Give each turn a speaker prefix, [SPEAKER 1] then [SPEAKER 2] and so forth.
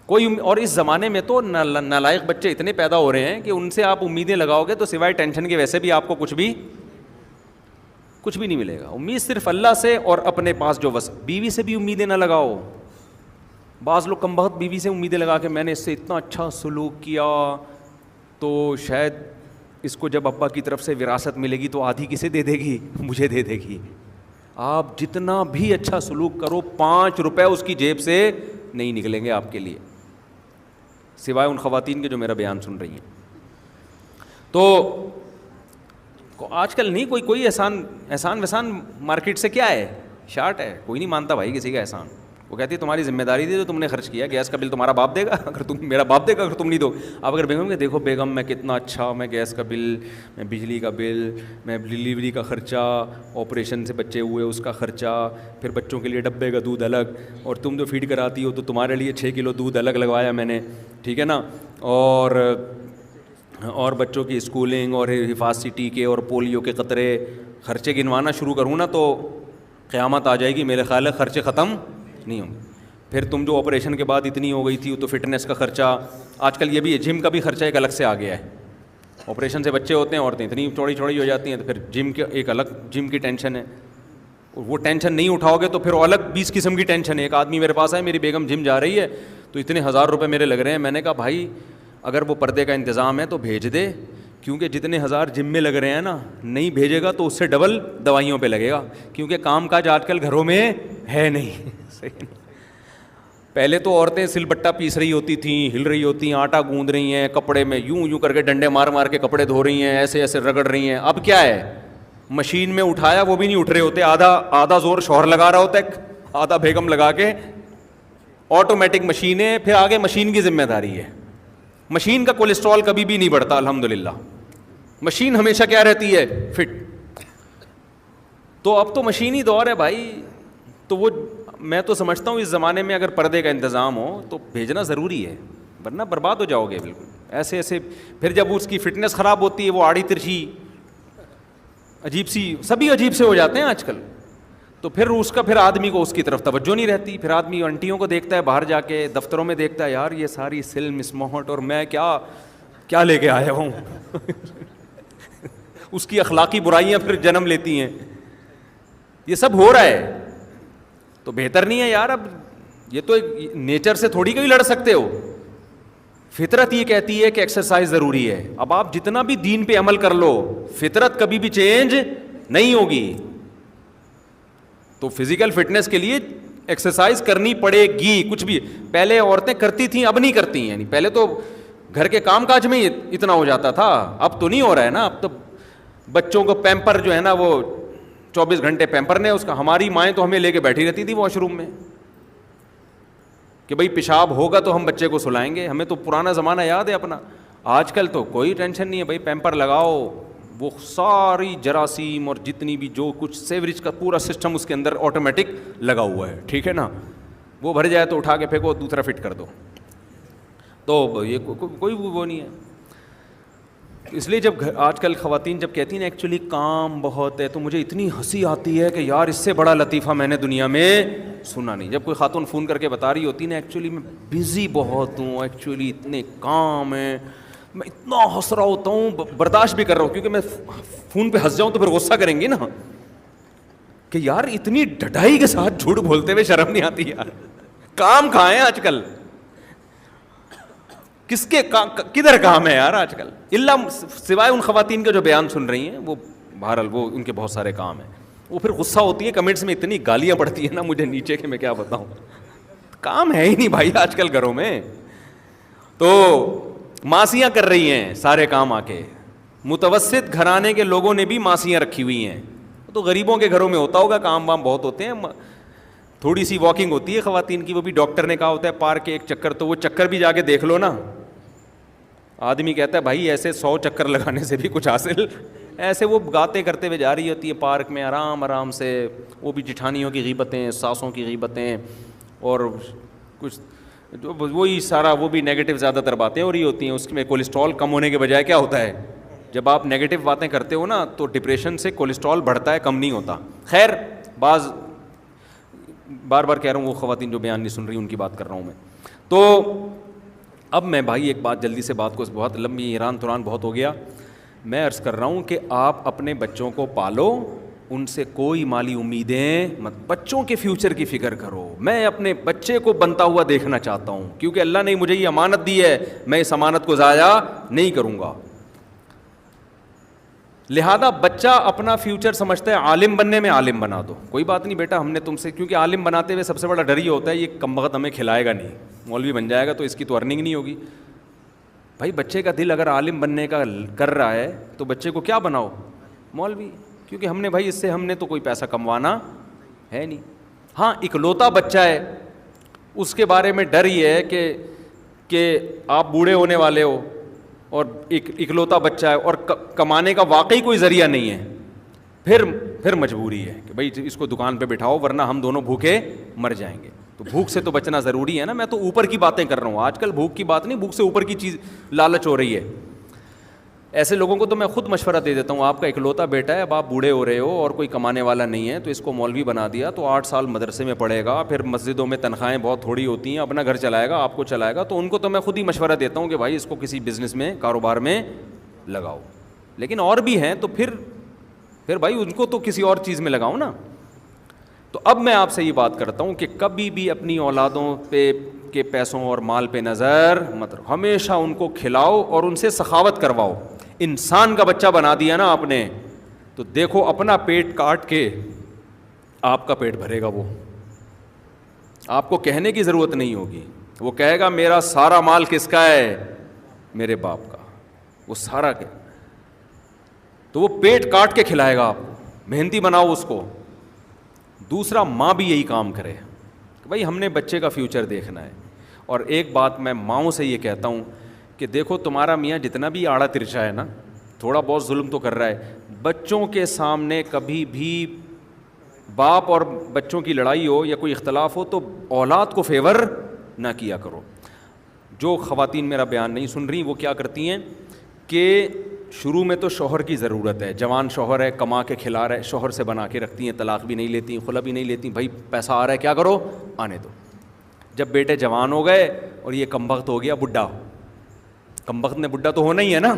[SPEAKER 1] کوئی اور اس زمانے میں تو نالائق بچے اتنے پیدا ہو رہے ہیں کہ ان سے آپ امیدیں لگاؤ گے تو سوائے ٹینشن کے ویسے بھی آپ کو کچھ بھی نہیں ملے گا. امید صرف اللہ سے اور اپنے پاس جو بس. بیوی سے بھی امیدیں نہ لگاؤ. بعض لوگ کم بخت بیوی سے امیدیں لگا کے میں نے اس سے اتنا اچھا سلوک کیا تو شاید اس کو جب ابا کی طرف سے وراثت ملے گی تو آدھی کسے دے دے گی؟ مجھے دے دے گی. آپ جتنا بھی اچھا سلوک کرو 5 روپے اس کی جیب سے نہیں نکلیں گے آپ کے لیے, سوائے ان خواتین کے جو میرا بیان سن رہی ہیں. تو آج کل نہیں کوئی احسان وحسان مارکیٹ سے کیا ہے, شارٹ ہے. کوئی نہیں مانتا بھائی کسی کا احسان. وہ کہتی ہے تمہاری ذمہ داری تھی جو تم نے خرچ کیا, گیس کا بل تمہارا باپ دے گا اگر تم, میرا باپ دے گا اگر تم نہیں دو. اب اگر بیگم کہ دیکھو بیگم میں کتنا اچھا, میں گیس کا بل, میں بجلی کا بل, میں ڈلیوری کا خرچہ, آپریشن سے بچے ہوئے اس کا خرچہ, پھر بچوں کے لیے ڈبے کا دودھ الگ, اور تم جو فیڈ کراتی ہو تو تمہارے لیے 6 کلو دودھ الگ لگوایا میں نے, ٹھیک ہے نا, اور بچوں کی اسکولنگ اور حفاظتی ٹیکے اور پولیو کے قطرے, خرچے گنوانا شروع کروں نا تو قیامت آ جائے گی. میرے خیال ہے خرچے ختم نہیں ہوں گے. پھر تم جو آپریشن کے بعد اتنی ہو گئی تھی تو فٹنس کا خرچہ, آج کل یہ بھی ہے جم کا بھی خرچہ ایک الگ سے آ گیا ہے. آپریشن سے بچے ہوتے ہیں, عورتیں اتنی چوڑی ہو جاتی ہیں تو پھر جم کے ایک الگ جم کی ٹینشن ہے. وہ ٹینشن نہیں اٹھاؤ گے تو پھر الگ 20 قسم کی ٹینشن ہے. ایک آدمی میرے پاس ہے, میری بیگم جم جا رہی ہے تو اتنے 1000 روپے میرے لگ رہے ہیں. میں نے کہا بھائی اگر وہ پردے کا انتظام ہے تو بھیج دے, کیونکہ جتنے 1000 جم میں لگ رہے ہیں نا, نہیں بھیجے گا تو اس سے ڈبل دوائیوں پہ لگے گا, کیونکہ کام کاج آج کل گھروں میں ہے نہیں. پہلے تو عورتیں سل بٹا پیس رہی ہوتی تھیں, ہل رہی ہوتی ہیں, آٹا گوندھ رہی ہیں, کپڑے میں یوں کر کے ڈنڈے مار مار کے کپڑے دھو رہی ہیں, ایسے رگڑ رہی ہیں. اب کیا ہے, مشین میں اٹھایا وہ بھی نہیں اٹھ رہے ہوتے, آدھا زور شوہر لگا رہا ہوتا ہے, آدھا بیگم لگا کے, آٹومیٹک مشین ہے, پھر آگے مشین کی ذمہ داری ہے. مشین کا کولیسٹرول کبھی بھی نہیں بڑھتا الحمدللہ, مشین ہمیشہ کیا رہتی ہے, فٹ. تو اب تو مشینی دور ہے بھائی. تو وہ میں تو سمجھتا ہوں اس زمانے میں اگر پردے کا انتظام ہو تو بھیجنا ضروری ہے, ورنہ برباد ہو جاؤ گے بالکل. ایسے پھر جب اس کی فٹنس خراب ہوتی ہے, وہ آڑی ترچھی عجیب سی, سبھی عجیب سے ہو جاتے ہیں آج کل, تو پھر اس کا پھر آدمی کو اس کی طرف توجہ نہیں رہتی. پھر آدمی انٹیوں کو دیکھتا ہے باہر جا کے, دفتروں میں دیکھتا ہے یار یہ ساری سلم اسموہٹ اور میں کیا لے کے آیا ہوں. اس کی اخلاقی برائیاں پھر جنم لیتی ہیں. یہ سب ہو رہا ہے تو بہتر نہیں ہے یار. اب یہ تو ایک نیچر سے تھوڑی کوئی لڑ سکتے ہو, فطرت یہ کہتی ہے کہ ایکسرسائز ضروری ہے. اب آپ جتنا بھی دین پہ عمل کر لو, فطرت کبھی بھی چینج نہیں ہوگی. تو فزیکل فٹنس کے لیے ایکسرسائز کرنی پڑے گی. کچھ بھی پہلے عورتیں کرتی تھیں, اب نہیں کرتی. یعنی پہلے تو گھر کے کام کاج میں اتنا ہو جاتا تھا, اب تو نہیں ہو رہا ہے نا. اب تو بچوں کو پیمپر جو ہے نا, وہ 24 گھنٹے پیمپر نے اس کا. ہماری مائیں تو ہمیں لے کے بیٹھی رہتی تھی واش روم میں کہ بھائی پیشاب ہوگا تو ہم بچے کو سلائیں گے. ہمیں تو پرانا زمانہ یاد ہے اپنا. آج کل تو کوئی ٹینشن نہیں ہے بھائی, پیمپر لگاؤ, وہ ساری جراثیم اور جتنی بھی جو کچھ سیوریج کا پورا سسٹم اس کے اندر آٹومیٹک لگا ہوا ہے, ٹھیک ہے نا. وہ بھر جائے تو اٹھا کے پھینکو, دوسرا فٹ کر دو. تو یہ کوئی وہ نہیں ہے. اس لیے جب آج کل خواتین جب کہتی ہیں ایکچولی کام بہت ہے, تو مجھے اتنی ہنسی آتی ہے کہ یار اس سے بڑا لطیفہ میں نے دنیا میں سنا نہیں. جب کوئی خاتون فون کر کے بتا رہی ہوتی نا ایکچولی میں بزی بہت ہوں, ایکچولی اتنے کام ہیں, میں اتنا ہنس رہا ہوتا ہوں, برداشت بھی کر رہا ہوں, کیونکہ میں فون پہ ہنس جاؤں تو پھر غصہ کریں گی نا کہ یار اتنی ڈھٹائی کے ساتھ جھوٹ بولتے ہوئے شرم نہیں آتی یار. کام کہاں ہے آج کل, کس کے کدھر کام ہے یار آج کل, اللہ سوائے ان خواتین کے جو بیان سن رہی ہیں, وہ بہرحال وہ ان کے بہت سارے کام ہیں. وہ پھر غصہ ہوتی ہے, کمنٹس میں اتنی گالیاں پڑتی ہیں نا مجھے نیچے کہ میں کیا بتاؤں. کام ہے ہی نہیں بھائی آج کل گھروں میں, تو ماسیاں کر رہی ہیں سارے کام آ کے. متوسط گھرانے کے لوگوں نے بھی ماسیاں رکھی ہوئی ہیں. تو غریبوں کے گھروں میں ہوتا ہوگا, کام وام بہت ہوتے ہیں. تھوڑی سی واکنگ ہوتی ہے خواتین کی, وہ بھی ڈاکٹر نے کہا ہوتا ہے پارک کے ایک چکر, تو وہ چکر بھی جا کے دیکھ لو نا. آدمی کہتا ہے بھائی ایسے 100 چکر لگانے سے بھی کچھ حاصل. ایسے وہ گاتے کرتے ہوئے جا رہی ہوتی ہے پارک میں آرام سے. وہ بھی جٹھانیوں کی غیبتیں, ساسوں کی غیبتیں, اور کچھ جو وہی سارا, وہ بھی نیگیٹو زیادہ تر باتیں ہو رہی ہوتی ہیں. اس میں کولیسٹرول کم ہونے کے بجائے کیا ہوتا ہے, جب آپ نیگیٹو باتیں کرتے ہو نا تو ڈپریشن سے کولیسٹرول بڑھتا ہے, کم نہیں ہوتا. خیر بار بار کہہ رہا ہوں, وہ خواتین جو بیان نہیں سن رہی ان کی بات کر رہا ہوں میں. تو اب میں بھائی ایک بات جلدی سے، بات کو بہت لمبی ایران تران بہت ہو گیا، میں عرض کر رہا ہوں کہ آپ اپنے بچوں کو پالو، ان سے کوئی مالی امیدیں مت، بچوں کے فیوچر کی فکر کرو. میں اپنے بچے کو بنتا ہوا دیکھنا چاہتا ہوں، کیونکہ اللہ نے مجھے یہ امانت دی ہے، میں اس امانت کو ضائع نہیں کروں گا. لہذا بچہ اپنا فیوچر سمجھتا ہے عالم بننے میں، عالم بنا دو، کوئی بات نہیں بیٹا ہم نے تم سے، کیونکہ عالم بناتے ہوئے سب سے بڑا ڈر یہ ہوتا ہے یہ کمبخت ہمیں کھلائے گا نہیں، مولوی بن جائے گا تو اس کی تو ارننگ نہیں ہوگی. بھائی بچے کا دل اگر عالم بننے کا کر رہا ہے تو بچے کو کیا بناؤ؟ مولوی، کیونکہ ہم نے بھائی اس سے ہم نے تو کوئی پیسہ کموانا ہے نہیں. ہاں اکلوتا بچہ ہے، اس کے بارے میں ڈر یہ ہے کہ آپ بوڑھے ہونے والے ہو اور اکلوتا بچہ ہے اور کمانے کا واقعی کوئی ذریعہ نہیں ہے، پھر مجبوری ہے کہ بھائی اس کو دکان پہ بٹھاؤ ورنہ ہم دونوں بھوکے مر جائیں گے. تو بھوک سے تو بچنا ضروری ہے نا. میں تو اوپر کی باتیں کر رہا ہوں، آج کل بھوک کی بات نہیں، بھوک سے اوپر کی چیز لالچ ہو رہی ہے. ایسے لوگوں کو تو میں خود مشورہ دے دیتا ہوں، آپ کا اکلوتا بیٹا ہے، اب آپ بوڑھے ہو رہے ہو اور کوئی کمانے والا نہیں ہے، تو اس کو مولوی بنا دیا تو 8 سال مدرسے میں پڑھے گا، پھر مسجدوں میں تنخواہیں بہت تھوڑی ہوتی ہیں، اپنا گھر چلائے گا، آپ کو چلائے گا. تو ان کو تو میں خود ہی مشورہ دیتا ہوں کہ بھائی اس کو کسی بزنس میں، کاروبار میں لگاؤ. لیکن اور بھی ہیں تو پھر بھائی ان کو تو کسی اور چیز میں لگاؤ نا. تو اب میں آپ سے یہ بات کرتا ہوں کہ کبھی بھی اپنی اولادوں پہ کے پیسوں اور مال پہ نظر مت رکھو، ہمیشہ ان کو کھلاؤ اور ان سے سخاوت کرواؤ. انسان کا بچہ بنا دیا نا آپ نے تو دیکھو اپنا پیٹ کاٹ کے آپ کا پیٹ بھرے گا. وہ آپ کو کہنے کی ضرورت نہیں ہوگی، وہ کہے گا میرا سارا مال کس کا ہے؟ میرے باپ کا. وہ سارا کیا، تو وہ پیٹ کاٹ کے کھلائے گا آپ کو. محنتی بناؤ اس کو. دوسرا، ماں بھی یہی کام کرے کہ بھائی ہم نے بچے کا فیوچر دیکھنا ہے. اور ایک بات میں ماؤں سے یہ کہتا ہوں کہ دیکھو تمہارا میاں جتنا بھی آڑا ترچا ہے نا، تھوڑا بہت ظلم تو کر رہا ہے، بچوں کے سامنے کبھی بھی باپ اور بچوں کی لڑائی ہو یا کوئی اختلاف ہو تو اولاد کو فیور نہ کیا کرو. جو خواتین میرا بیان نہیں سن رہی وہ کیا کرتی ہیں کہ شروع میں تو شوہر کی ضرورت ہے، جوان شوہر ہے، کما کے کھلا رہا ہے، شوہر سے بنا کے رکھتی ہیں، طلاق بھی نہیں لیتی، خلا بھی نہیں لیتی، بھائی پیسہ آ رہا ہے کیا کرو، آنے دو. جب بیٹے جوان ہو گئے اور یہ کمبخت ہو گیا بڈھا، کمبخت نے بڈھا تو ہونا ہی ہے نا